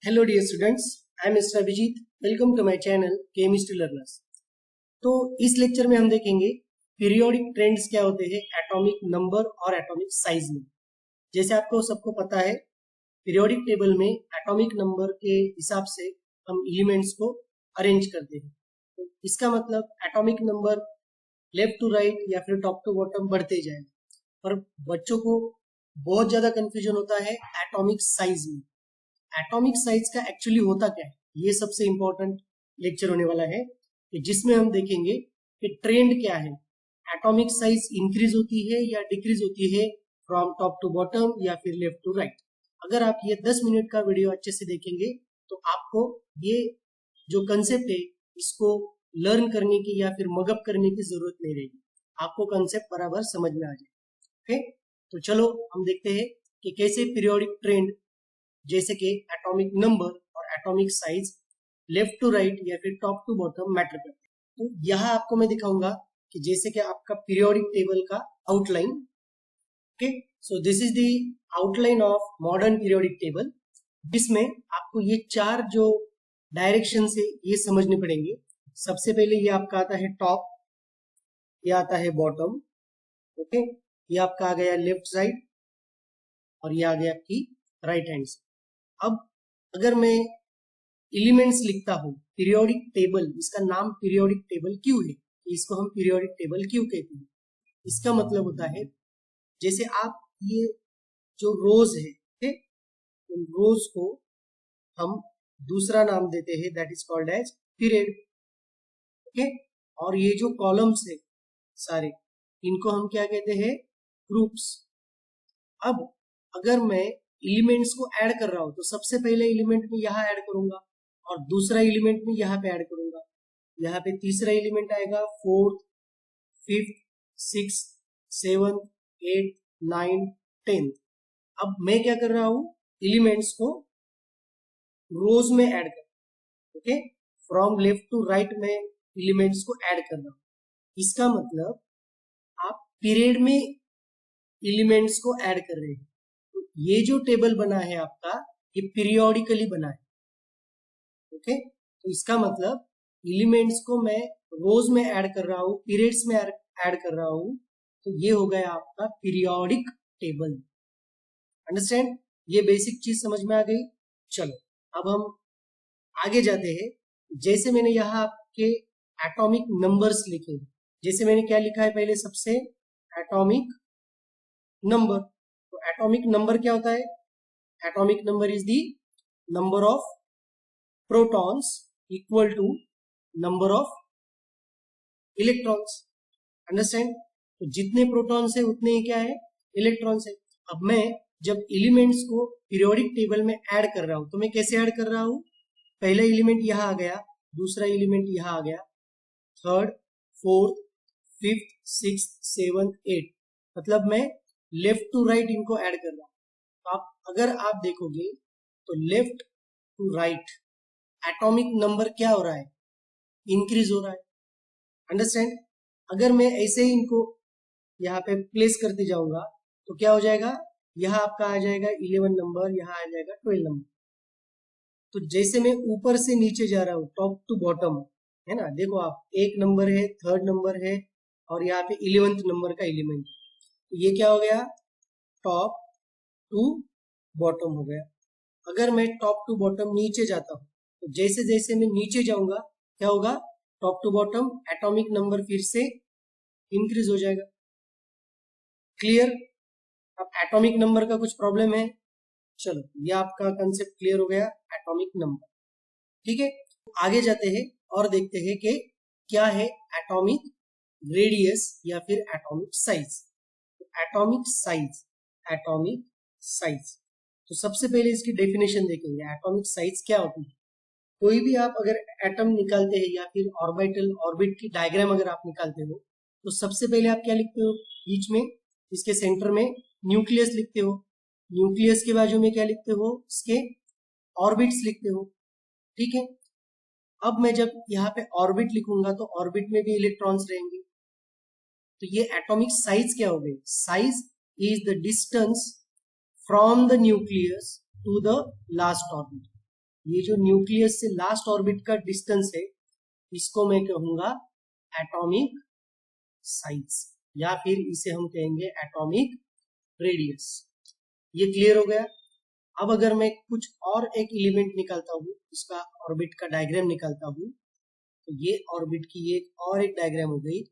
Hello dear students, I am mister Abhijeet. Welcome to my channel chemistry learners. तो इस lecture में हम देखेंगे पीरियोडिक ट्रेंड्स क्या होते हैं एटॉमिक नंबर और एटॉमिक साइज में। जैसे आपको सबको पता है, पीरियोडिक टेबल में एटॉमिक नंबर के हिसाब से हम एलिमेंट्स को अरेंज करते हैं। तो इसका मतलब atomic number left to right या फिर टॉप टू बॉटम बढ़ते जाएगा। पर बच्चों को बहुत ज्यादा कंफ्यूजन होता है एटॉमिक साइज में। एटॉमिक साइज का एक्चुअली होता क्या है, ये सबसे इंपॉर्टेंट लेक्चर होने वाला है कि जिसमें हम देखेंगे कि ट्रेंड क्या है, एटॉमिक साइज इंक्रीज होती है या डिक्रीज होती है फ्रॉम टॉप टू बॉटम या फिर लेफ्ट टू राइट। अगर आप ये 10 मिनट का वीडियो अच्छे से देखेंगे तो आपको ये जो कंसेप्ट है इसको लर्न करने की या फिर मगअप करने की जरूरत नहीं रहेगी, आपको कंसेप्ट बराबर समझ में आ जाए। ओके, तो चलो हम देखते हैं कि कैसे पीरियोडिक ट्रेंड जैसे कि एटॉमिक नंबर और atomic size left to right या फिर टॉप टू बॉटम मैटर करते हैं। तो यहाँ आपको मैं दिखाऊंगा कि जैसे कि आपका पीरियोडिक टेबल का outline. Okay, so this is the outline of modern periodic table, जिसमें आपको ये चार जो डायरेक्शन से ये समझने पड़ेंगे। सबसे पहले ये आपका आता है टॉप, ये आता है बॉटम। ओके, ये आपका आ गया लेफ्ट साइड और ये आ गया आपकी राइट हैंड साइड। अब अगर मैं एलिमेंट्स लिखता हूं पीरियोडिक टेबल, इसका नाम पीरियोडिक टेबल क्यों है, इसको हम पीरियोडिक टेबल क्यों कहते हैं, इसका मतलब होता है जैसे आप ये जो रोज है, ठीक है, उन रोज को हम दूसरा नाम देते हैं that is called as period. Okay, और ये जो कॉलम्स है सारे, इनको हम क्या कहते हैं, ग्रुप्स। अब अगर मैं एलिमेंट्स को ऐड कर रहा हूं तो सबसे पहले एलिमेंट में यहाँ ऐड करूंगा और दूसरा एलिमेंट में यहाँ पे ऐड करूंगा। यहाँ पे तीसरा एलिमेंट आएगा, fourth, fifth, six, seven, eight, nine, tenth. अब मैं क्या कर रहा हूं, एलिमेंट्स को रोज में ऐड कर, okay, from left to right में एलिमेंट्स को ऐड कर रहा हूं। इसका मतलब आप पीरियड में एलिमेंट्स को ऐड कर रहे हैं। तो ये जो टेबल बना है आपका, ये पीरियोडिकली बना है। ओके, तो इसका मतलब एलिमेंट्स को मैं रोज में ऐड कर रहा हूं, पीरियड्स में ऐड कर रहा हूं, तो ये हो गया आपका पीरियोडिक टेबल। अंडरस्टैंड, ये बेसिक चीज समझ में आ गई। चलो अब हम आगे जाते हैं। जैसे मैंने यहाँ आपके एटॉमिक नंबर्स लिखे, जैसे मैंने क्या लिखा है पहले, सबसे एटॉमिक नंबर। तो एटॉमिक नंबर क्या होता है, atomic number is the number of protons equal to number of electrons. Understand, तो जितने प्रोटॉन्स है उतने ही क्या है, इलेक्ट्रॉन्स है। अब मैं जब एलिमेंट्स को पीरियोडिक टेबल में ऐड कर रहा हूं तो मैं कैसे ऐड कर रहा हूं, पहला एलिमेंट यहां आ गया, दूसरा एलिमेंट यहां आ गया, third, fourth, fifth, six, seven, eight, मतलब मैं लेफ्ट टू राइट इनको ऐड कर रहा हूं। तो आप अगर आप देखोगे तो left to right atomic number क्या हो रहा है, इंक्रीज हो रहा है। अंडरस्टैंड, अगर मैं ऐसे ही इनको यहाँ पे प्लेस करते जाऊंगा तो क्या हो जाएगा, यहाँ आपका आ जाएगा 11 नंबर, यहाँ आ जाएगा 12 नंबर। तो जैसे मैं ऊपर से नीचे जा रहा हूँ टॉप टू बॉटम, है ना, देखो आप, एक नंबर है, थर्ड नंबर है और यहाँ पे 11th नंबर का एलिमेंट। तो ये क्या हो गया, टॉप टू बॉटम हो गया। अगर मैं टॉप टू बॉटम नीचे जाता हूँ तो जैसे जैसे मैं नीचे जाऊंगा क्या होगा, top to bottom atomic number फिर से इंक्रीज हो जाएगा। क्लियर, अब एटॉमिक नंबर का कुछ प्रॉब्लम है, चलो ये आपका कंसेप्ट क्लियर हो गया, एटॉमिक नंबर। ठीक है, आगे जाते हैं और देखते हैं कि क्या है एटॉमिक रेडियस या फिर atomic size. Atomic size, atomic size, तो सबसे पहले इसकी डेफिनेशन देखेंगे, एटॉमिक साइज क्या होती है। कोई भी आप अगर एटम निकालते हैं या फिर ऑर्बिटल, ऑर्बिट की डायग्राम अगर आप निकालते हो तो सबसे पहले आप क्या लिखते हो, बीच में इसके सेंटर में न्यूक्लियस लिखते हो, न्यूक्लियस के बाजू में क्या लिखते हो, इसके ऑर्बिट्स लिखते हो। ठीक है, अब मैं जब यहाँ पे ऑर्बिट लिखूंगा तो ऑर्बिट में भी इलेक्ट्रॉन्स रहेंगे। तो ये एटॉमिक साइज क्या हो गई, size is the distance from the nucleus to the last orbit. ये जो न्यूक्लियस से लास्ट ऑर्बिट का डिस्टेंस है इसको मैं कहूंगा एटॉमिक साइज, या फिर इसे हम कहेंगे एटॉमिक रेडियस। ये क्लियर हो गया। अब अगर मैं कुछ और एक एलिमेंट निकालता हूँ, इसका ऑर्बिट का डायग्राम निकालता हूँ, तो ये ऑर्बिट की एक डायग्राम हो गई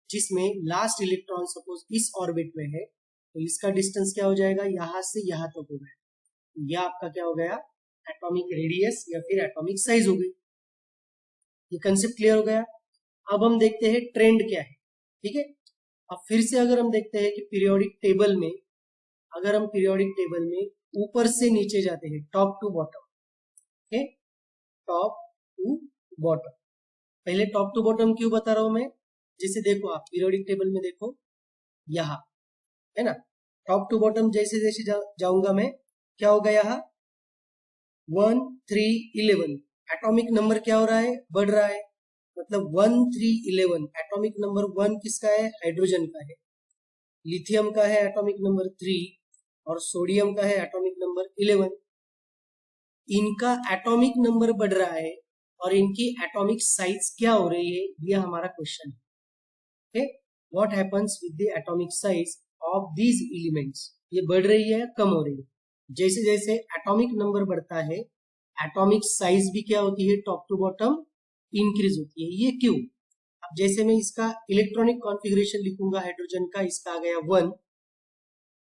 जिसमें लास्ट इलेक्ट्रॉन सपोज इस ऑर्बिट में है, तो इसका डिस्टेंस क्या हो जाएगा, यहां से यहां तक हो गया। यह आपका क्या हो गया, एटॉमिक रेडियस या फिर एटॉमिक साइज हो गई। ये कंसेप्ट क्लियर हो गया। अब हम देखते हैं ट्रेंड क्या है। ठीक है, अब फिर से अगर हम देखते हैं कि पीरियोडिक टेबल में, अगर हम पीरियोडिक टेबल में ऊपर से नीचे जाते हैं, top to bottom, okay, top to bottom. पहले टॉप टू बॉटम क्यों बता रहा हूं मैं, जैसे देखो आप पीरियोडिक टेबल में देखो, यहां है ना, टॉप टू बॉटम जैसे जैसे जाऊंगा मैं, क्या होगा, यहाँ 1 3 11 एटॉमिक नंबर क्या हो रहा है, बढ़ रहा है। मतलब 1 3 11 एटॉमिक नंबर 1 किसका है, हाइड्रोजन का है, लिथियम का है एटॉमिक नंबर 3, और सोडियम का है एटॉमिक नंबर 11। इनका एटॉमिक नंबर बढ़ रहा है और इनकी एटॉमिक साइज क्या हो रही है, यह हमारा क्वेश्चन है। Okay, what happens with the atomic size of these elements, ये बढ़ रही है कम हो रही है। जैसे जैसे एटॉमिक नंबर बढ़ता है एटॉमिक साइज भी क्या होती है, टॉप टू बॉटम इंक्रीज होती है। ये क्यों, अब जैसे मैं इसका इलेक्ट्रॉनिक कॉन्फ़िगरेशन लिखूंगा हाइड्रोजन का, इसका आ गया 1,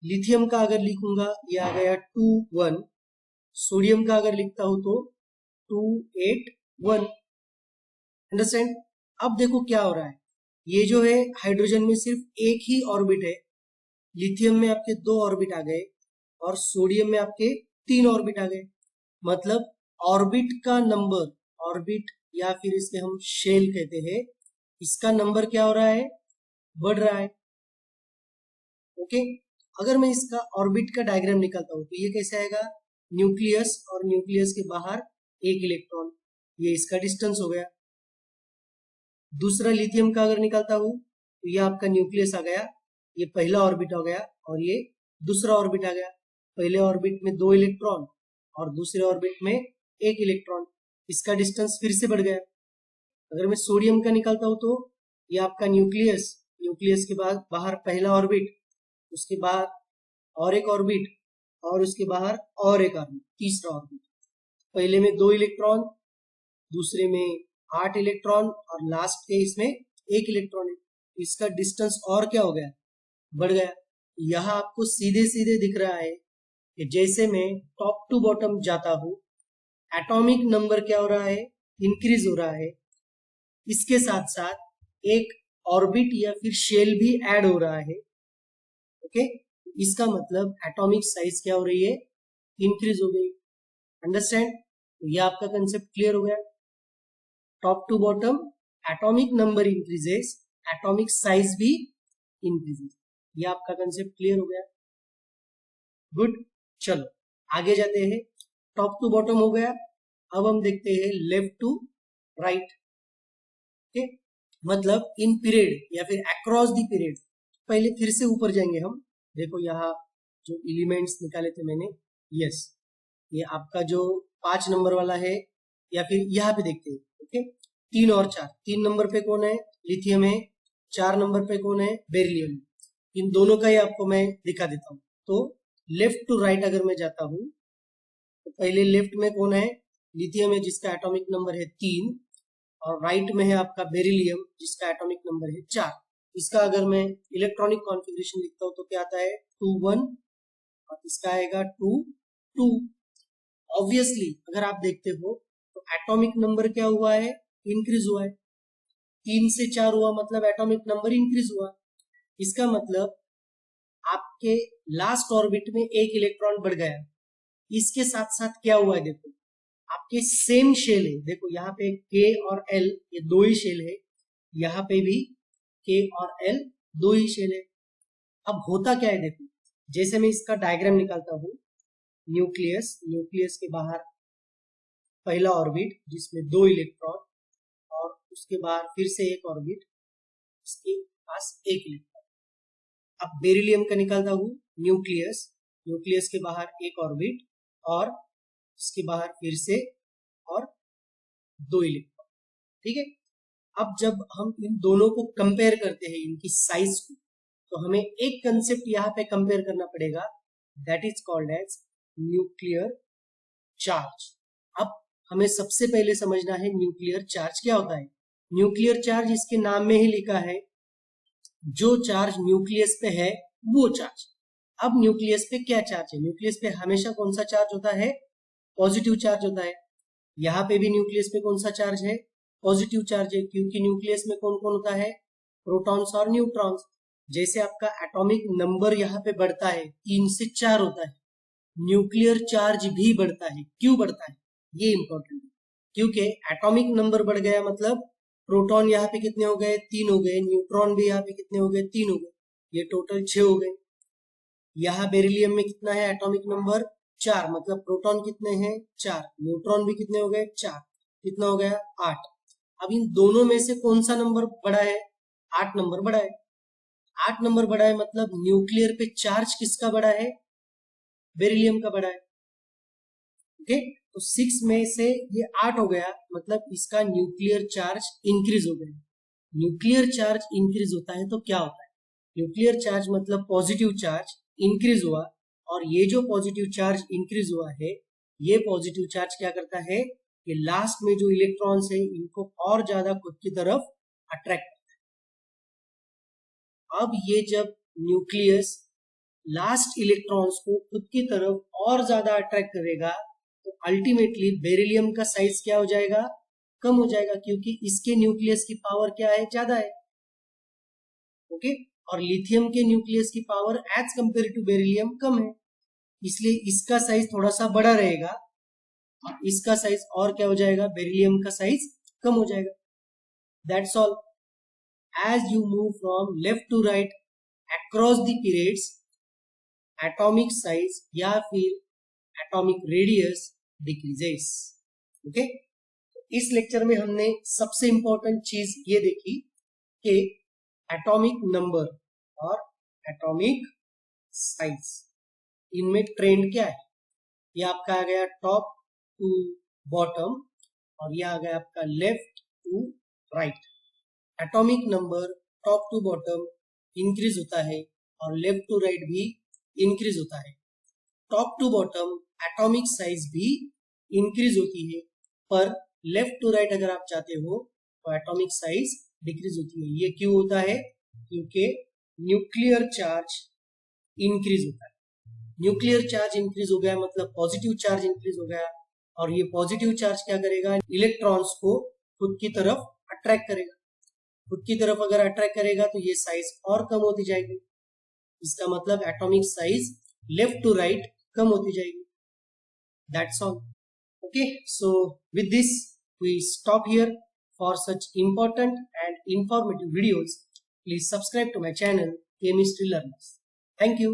लिथियम का अगर लिखूंगा ये आ गया 2 1, सोडियम का अगर लिखता हूं तो 2 8 1। अंडरस्टैंड। अब देखो क्या हो रहा है, ये जो है हाइड्रोजन में सिर्फ एक ही ऑर्बिट है, लिथियम में आपके 2 ऑर्बिट आ गए, और सोडियम में आपके 3 ऑर्बिट आ गए। मतलब ऑर्बिट का नंबर, ऑर्बिट या फिर इसके हम शेल कहते हैं, इसका नंबर क्या हो रहा है, बढ़ रहा है। ओके, अगर मैं इसका ऑर्बिट का डायग्राम निकालता हूं तो ये कैसे आएगा, न्यूक्लियस और न्यूक्लियस के बाहर एक इलेक्ट्रॉन, ये इसका डिस्टेंस हो गया। दूसरा लिथियम का अगर निकालता हूं तो ये आपका न्यूक्लियस आ गया, ये पहला ऑर्बिट हो गया, और ये दूसरा ऑर्बिट आ गया। पहले ऑर्बिट में 2 इलेक्ट्रॉन और दूसरे ऑर्बिट में 1 इलेक्ट्रॉन, इसका डिस्टेंस फिर से बढ़ गया। अगर मैं सोडियम का निकालता हूं तो ये आपका न्यूक्लियस, न्यूक्लियस के बाद बाहर पहला ऑर्बिट, उसके बाद और एक ऑर्बिट, और उसके बाहर और एक ऑर्बिट, तीसरा ऑर्बिट। पहले में 2 इलेक्ट्रॉन, दूसरे में 8 इलेक्ट्रॉन, और लास्ट के इसमें 1 इलेक्ट्रॉन है। इसका डिस्टेंस और क्या हो गया, बढ़ गया। यह आपको सीधे सीधे दिख रहा है कि जैसे मैं टॉप टू बॉटम जाता हूं एटॉमिक नंबर क्या हो रहा है, इंक्रीज हो रहा है, इसके साथ साथ एक ऑर्बिट या फिर शेल भी ऐड हो रहा है। ओके, इसका मतलब एटॉमिक साइज क्या हो रही है, इंक्रीज हो गई। अंडरस्टैंड, ये आपका कंसेप्ट क्लियर हो गया। Top to bottom atomic number increases, atomic size भी इंक्रीजेस। ये आपका कंसेप्ट क्लियर हो गया। गुड, चलो आगे जाते हैं। टॉप टू बॉटम हो गया, अब हम देखते हैं लेफ्ट टू राइट। ओके, मतलब इन पीरियड या फिर अक्रॉस दी पीरियड। पहले फिर से ऊपर जाएंगे हम, देखो यहाँ जो एलिमेंट्स निकाले थे मैंने, यस, ये आपका जो 5 नंबर वाला है, या फिर यहाँ पे देखते हैं। ओके, 3 और 4, 3 नंबर पे कौन है, लिथियम है, 4 नंबर पे कौन है, बेरिलियम। इन दोनों का ही आपको मैं दिखा देता हूँ। तो लेफ्ट टू राइट अगर मैं जाता हूँ तो पहले लेफ्ट में कौन है, लिथियम है जिसका एटॉमिक नंबर है 3, और राइट में है आपका बेरिलियम जिसका एटॉमिक नंबर है 4। इसका अगर मैं इलेक्ट्रॉनिक कॉन्फ़िगरेशन लिखता हूँ तो क्या आता है, 2 1, और इसका आएगा 2 2। ऑब्वियसली अगर आप देखते हो तो एटॉमिक नंबर क्या हुआ है, इंक्रीज हुआ है। 3 से 4 हुआ मतलब एटॉमिक नंबर इंक्रीज हुआ। इसका मतलब आपके लास्ट ऑर्बिट में 1 इलेक्ट्रॉन बढ़ गया। इसके साथ साथ क्या हुआ है, देखो आपके सेम शेल है, देखो यहाँ पे के और एल ये 2 ही शेल है, यहाँ पे भी के और एल 2 ही शेल है। अब होता क्या है, देखो जैसे मैं इसका डायग्राम निकालता हूँ, न्यूक्लियस, न्यूक्लियस के बाहर पहला ऑर्बिट जिसमें 2 इलेक्ट्रॉन, और उसके बाहर फिर से एक ऑर्बिट, इसके पास 1 इलेक्ट्रॉन। अब बेरिलियम का निकालता हूँ, न्यूक्लियस, न्यूक्लियस के बाहर एक ऑर्बिट, और इसके बाहर फिर से 2 इलेक्ट्रॉन। ठीक है, अब जब हम इन दोनों को कंपेयर करते हैं इनकी साइज को, तो हमें एक कंसेप्ट यहाँ पे कंपेयर करना पड़ेगा, that is called as nuclear charge. अब हमें सबसे पहले समझना है न्यूक्लियर चार्ज क्या होता है। न्यूक्लियर चार्ज इसके नाम में ही लिखा है, जो चार्ज न्यूक्लियस पे है वो चार्ज। अब न्यूक्लियस पे क्या चार्ज है, न्यूक्लियस पे हमेशा कौन सा चार्ज होता है, पॉजिटिव चार्ज होता है। यहाँ पे भी न्यूक्लियस पे कौन सा चार्ज है, पॉजिटिव चार्ज है, क्योंकि न्यूक्लियस में कौन कौन होता है, प्रोटॉन्स और न्यूट्रॉन्स। जैसे आपका एटॉमिक नंबर यहाँ पे बढ़ता है, 3 से 4 होता है, न्यूक्लियर चार्ज भी बढ़ता है। क्यों बढ़ता है, ये इंपॉर्टेंट है, क्योंकि एटॉमिक नंबर बढ़ गया मतलब प्रोटॉन यहाँ पे कितने हो गए, 3 हो गए, न्यूट्रॉन भी यहाँ पे कितने हो गए, 3 हो गए, ये टोटल 6 हो गए। यहाँ बेरिलियम में कितना है एटॉमिक नंबर, 4, मतलब प्रोटॉन कितने हैं, 4, न्यूट्रॉन भी कितने हो गए, 4, कितना हो गया, 8। अब इन दोनों में से कौन सा नंबर बड़ा है, 8 नंबर बड़ा है। 8 नंबर बड़ा है मतलब न्यूक्लियर पे चार्ज किसका बड़ा है, बेरिलियम का बड़ा है। ओके, तो 6 में से ये 8 हो गया, मतलब इसका न्यूक्लियर चार्ज इंक्रीज हो गया। न्यूक्लियर चार्ज इंक्रीज होता है तो क्या होता है, न्यूक्लियर चार्ज मतलब पॉजिटिव चार्ज इंक्रीज हुआ, और ये जो पॉजिटिव चार्ज इंक्रीज हुआ है, ये पॉजिटिव चार्ज क्या करता है, ये लास्ट में जो इलेक्ट्रॉन्स है इनको और ज्यादा खुद की तरफ अट्रैक्ट करता है। अब ये जब न्यूक्लियस लास्ट इलेक्ट्रॉन्स को खुद की तरफ और ज्यादा अट्रैक्ट करेगा, तो अल्टीमेटली बेरिलियम का साइज क्या हो जाएगा, कम हो जाएगा, क्योंकि इसके न्यूक्लियस की पावर क्या है, ज्यादा है। ओके, और लिथियम के न्यूक्लियस की power as compare to beryllium कम है, इसलिए इसका साइज थोड़ा सा बड़ा रहेगा, और इसका साइज और क्या हो जाएगा, बेरिलियम का साइज कम हो जाएगा। That's all. As you move from left to right across the periods, atomic size या फिर एटॉमिक रेडियस डिक्रीजेस। ओके, इस लेक्चर में हमने सबसे इंपॉर्टेंट चीज ये देखी कि एटॉमिक नंबर और एटॉमिक साइज, इनमें ट्रेंड क्या है। ये आपका आ गया टॉप टू बॉटम, और ये आ गया आपका left to right. Atomic number top to bottom increase होता है, और लेफ्ट टू राइट भी इंक्रीज होता है। Top to bottom atomic size भी इंक्रीज होती है, पर लेफ्ट टू राइट अगर आप चाहते हो तो एटॉमिक साइज डिक्रीज होती है। ये क्यों होता है, क्योंकि न्यूक्लियर चार्ज इंक्रीज होता है। न्यूक्लियर चार्ज इंक्रीज हो गया मतलब पॉजिटिव चार्ज इंक्रीज हो गया, और ये पॉजिटिव चार्ज क्या करेगा, इलेक्ट्रॉन्स को खुद की तरफ अट्रैक्ट करेगा। खुद की तरफ अगर अट्रैक्ट करेगा तो ये साइज और कम होती जाएगी, इसका मतलब atomic size left to right कम होती जाएगी। That's all. Okay, so with this we stop here. For such important and informative videos, please subscribe to my channel Chemistry Learners. Thank you.